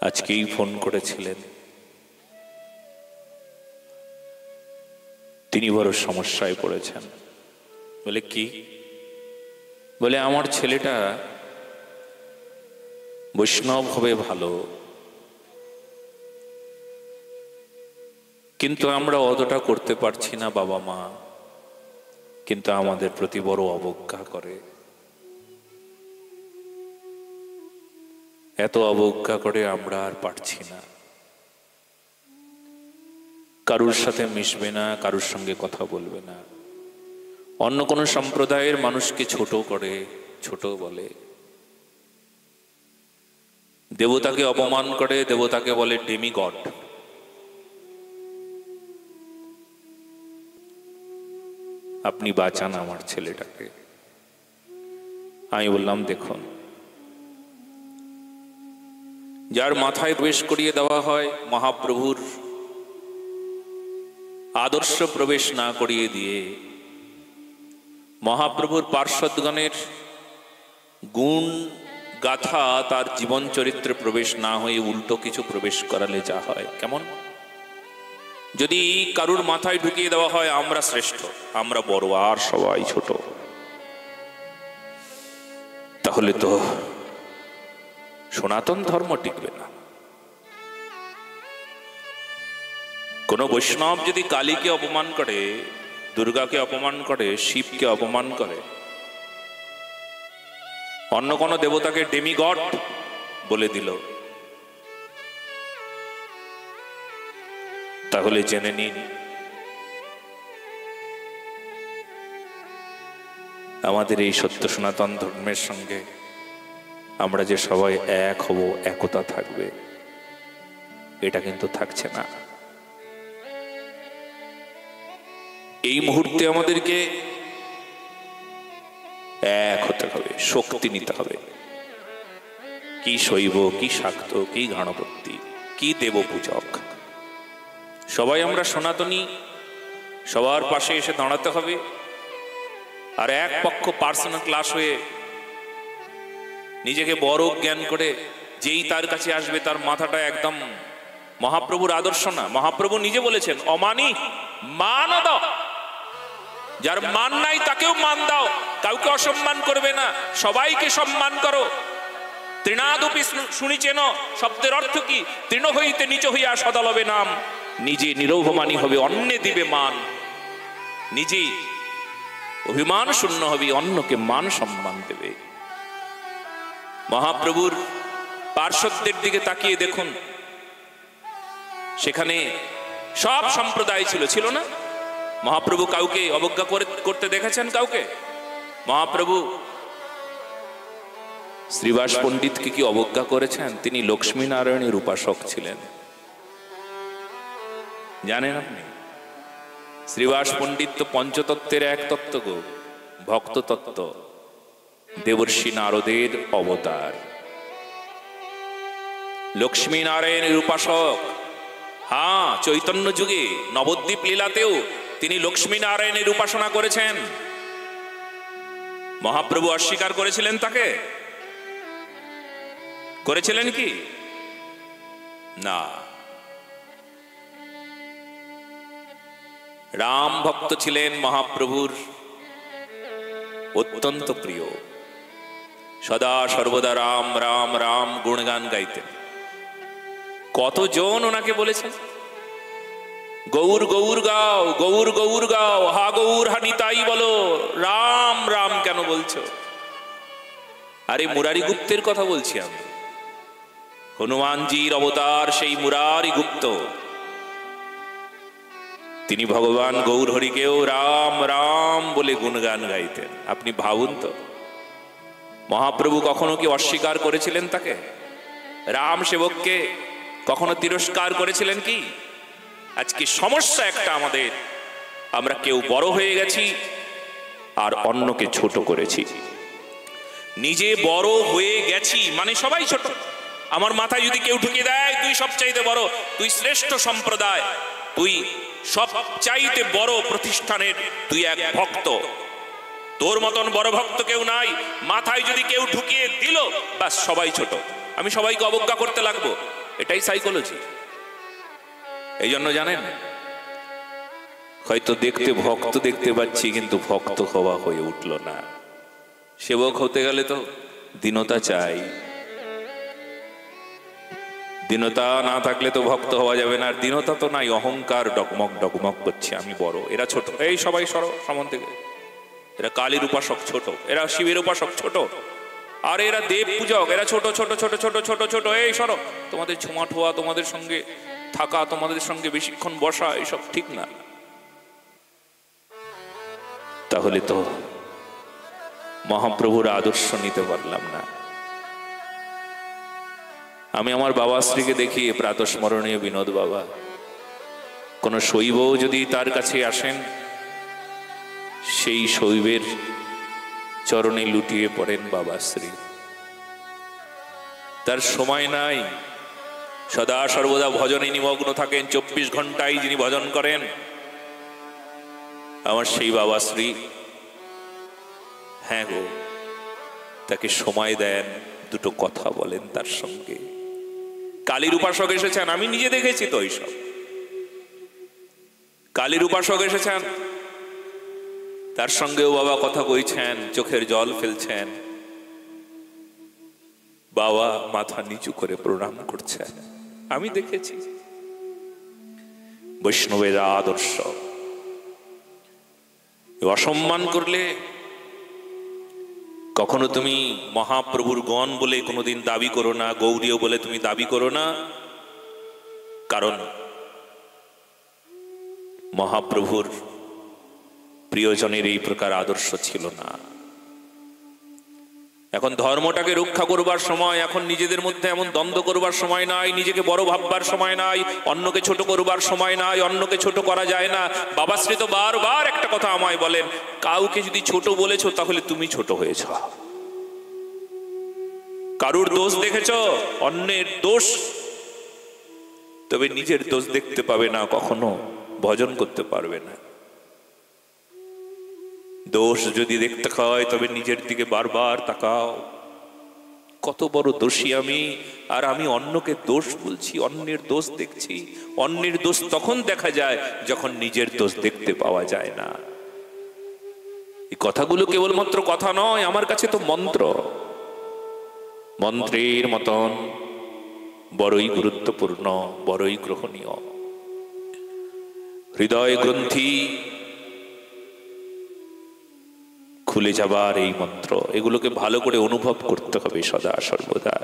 আজকেই ফোন করেছিলেন। তিনি বড় সমস্যায় পড়েছেন। বলে কি? বলে আমার ছেলেটা বৈষ্ণব হবে ভালো, কিন্তু আমরা অতটা করতে পারছি না বাবা মা, কিন্তু আমাদের প্রতি বড় অবজ্ঞা করে। এত অবজ্ঞা করে আমরা আর পারছি না। কারুর সাথে মিশবে না, কারুর সঙ্গে কথা বলবে না, অন্য কোনো সম্প্রদায়ের মানুষকে ছোট করে, ছোট বলে, দেবতাকে অপমান করে, দেবতাকে বলে ডেমিগড। আপনি বাঁচান আমার ছেলেটাকে। আমি বললাম, দেখুন, যার মাথায় প্রবেশ করিয়ে দেওয়া হয় মহাপ্রভুর আদর্শ প্রবেশ না করিয়ে দিয়ে, মহাপ্রভুর পার্শ্বদগণের গুণ গাথা তার জীবন চরিত্রে প্রবেশ না হয়ে উল্টো কিছু প্রবেশ করালে যা হয়, কেমন? যদি কারুর মাথায় ঢুকিয়ে দেওয়া হয় আমরা শ্রেষ্ঠ, আমরা বড় আর সবাই ছোট, তাহলে তো সনাতন ধর্ম টিকবে না। কোন বৈষ্ণব যদি কালীকে অপমান করে, দুর্গাকে অপমান করে, শিবকে অপমান করে, অন্য কোন দেবতাকে ডেমিগড বলে দিল, তাহলে জেনে নিন আমাদের এই সত্য সনাতন ধর্মের সঙ্গে আমরা যে সবাই এক হব, একতা থাকবে, এটা কিন্তু থাকছে না। এই মুহূর্তে আমাদেরকে এক হতে হবে, শক্তি নিতে হবে। কি শৈব, কি শাক্ত, কি গণপতি, কি দেবপূজক, সবাই আমরা সনাতনী, সবার পাশে এসে দাঁড়াতে হবে। আর এক পক্ষ পার্সোনাল ক্লাস হয়ে নিজেকে বড় জ্ঞান করে যেই তার কাছে আসবে তার মাথাটা একদম মহাপ্রভুর আদর্শ না। মহাপ্রভু নিজে বলেছেন, অমানি মান দাও, যার মান নাই তাকেও মান দাও, কাউকে অসম্মান করবে না, সবাইকে সম্মান করো। তৃণাদপি শুনিছেন শব্দের অর্থ কি? তৃণ হইতে নিচ হইয়া সদালবে নাম। নিজে নিরভিমানী হবে, অন্যে দিবে মান। নিজে অভিমান শূন্য হবে, অন্যকে মান সম্মান দেবে। মহাপ্রভুর পার্শ্বদের দিকে তাকিয়ে দেখুন, সেখানে সব সম্প্রদায় ছিল না? মহাপ্রভু কাউকে অবজ্ঞা করতে দেখেছেন? কাউকে? মহাপ্রভু শ্রীবাস পণ্ডিতকে কি অবজ্ঞা করেছেন? তিনি লক্ষ্মী নারায়ণের উপাসক ছিলেন, জানেন আপনি? শ্রীবাস পণ্ডিত তো পঞ্চতত্ত্বের এক তত্ত্ব গো, ভক্ত তত্ত্ব, দেবর্ষি নারদের অবতার, লক্ষ্মী নারায়ণের উপাসক। হ্যাঁ, চৈতন্য যুগে নবদ্বীপ লীলাতেও তিনি লক্ষ্মী নারায়ণের উপাসনা করেছেন। মহাপ্রভু অস্বীকার করেছিলেন তাকে? করেছিলেন কি না? রাম ভক্ত ছিলেন মহাপ্রভুর অত্যন্ত প্রিয়, সদা সর্বদা রাম রাম রাম গুণগান গাইতেন। কতজন ওনাকে বলেছেন, গৌর গৌর গাও, গৌর গৌর গাও, হা গৌর হা নিতাই বলো, রাম রাম কেন বলছো? আরে মুরারি গুপ্তের কথা বলছি আমি, হনুমানজির অবতার সেই মুরারি গুপ্ত, তিনি ভগবান গৌর হরিকেও রাম রাম বলে গুণগান গাইতেন। আপনি ভাবুন তো, মহাপ্রভু কখনো কি অস্বীকার করেছিলেন তাকে? রাম সেবককে কখনো তিরস্কার করেছিলেন কি? আজকে সমস্যা একটা আমাদের, আমরা কেউ বড় হয়ে গেছি আর অন্যকে ছোট করেছি। নিজে বড় হয়ে গেছি মানে সবাই ছোট। আমার মাথায় যদি কেউ ঢুকিয়ে দেয় তুই সবচাইতে বড়, তুই শ্রেষ্ঠ সম্প্রদায়, তুই সবচাইতে বড় প্রতিষ্ঠানের তুই এক ভক্ত, তোর মতন বড় ভক্ত কেউ নাই, মাথায় যদি কেউ ঢুকিয়ে দিল, বাস সবাই ছোট, আমি সবাইকে অবজ্ঞা করতে লাগবো। এটাই সাইকোলজি। এই জন্য জানেন, হয়তো দেখতে ভক্ত দেখতে পাচ্ছি, কিন্তু ভক্ত হওয়া হয়ে উঠল না। সেবক হতে গেলে তো দীনতা চাই, দীনতা না থাকলে তো ভক্ত হওয়া যাবে না। আর দীনতা তো নাই, অহংকার ডগমগ ডগমগ করছে, আমি বড়, এরা ছোট, এই সবাই সরো সামন থেকে, এরা কালীর উপাসক ছোট, এরা শিবের উপাসক ছোট, আর এরা দেব পূজক, এরা ছোট ছোট ছোট ছোট ছোট ছোট, এই সরো, তোমাদের ছোঁয়া ঠোয়া, তোমাদের সঙ্গে থাকা, তোমাদের সঙ্গে বেশিক্ষণ বসা, এইসব ঠিক না। তাহলে তো মহাপ্রভুর আদর্শ নিতে পারলাম না। আমি আমার বাবাশ্রীকে দেখি, প্রাতঃস্মরণীয় বিনোদ বাবা, কোন শৈব যদি তার কাছে আসেন, সেই শৈবের চরণে লুটিয়ে পড়েন বাবাশ্রী। তার সময় নাই, সদা সর্বদা ভজনে নিমগ্ন থাকেন, 24 ঘন্টাই যিনি ভজন করেন। আমার সেই বাবাশ্রী, হ্যাঁ গো, তাকে সময় দেন, দুটো কথা বলেন তার সঙ্গে। কালীর উপাসক এসেছেন, আমি নিজে দেখেছি তো এইসব। কালীর উপাসক এসেছেন, তার সঙ্গেও বাবা কথা কইছেন, চোখের জল ফেলছেন, বাবা মাথা নিচু করে প্রণাম করছেন, আমি দেখেছি। বৈষ্ণবের আদর্শ। অসম্মান করলে কখনো তুমি মহাপ্রভুর গণ বলে কোনোদিন দাবি করো না, গৌরীয় বলে তুমি দাবি করো না, কারণ মহাপ্রভুর প্রিয়জনের এই প্রকার আদর্শ ছিল না। এখন ধর্মটাকে রক্ষা করবার সময়, এখন নিজেদের মধ্যে এমন দ্বন্দ্ব করবার সময় নাই, নিজেকে বড় ভাববার সময় নাই, অন্যকে ছোট করবার সময় নাই, অন্যকে ছোট করা যায় না। বাবাশ্রী তো বারবার একটা কথা আমায় বলেন, কাউকে যদি ছোট বলেছ তাহলে তুমি ছোট হয়েছ। কারুর দোষ দেখেছ, অন্যের দোষ, তবে নিজের দোষ দেখতে পাবে না, কখনো ভজন করতে পারবে না। দোষ যদি দেখতে হয় তবে নিজের দিকে বারবার তাকাও, কত বড় দোষী আমি, আর আমি অন্যকে দোষ বলছি, অন্যের দোষ দেখছি। অন্যের দোষ তখন দেখা যায় যখন নিজের দোষ দেখতে পাওয়া যায় না। এই কথাগুলো কেবলমাত্র কথা নয়, আমার কাছে তো মন্ত্র, মন্ত্রের মতন বড়ই গুরুত্বপূর্ণ, বড়ই গ্রহণীয়। হৃদয় গ্রন্থি খুলে যাবার এই মন্ত্র, এগুলোকে ভালো করে অনুভব করতে হবে সদা সর্বদা।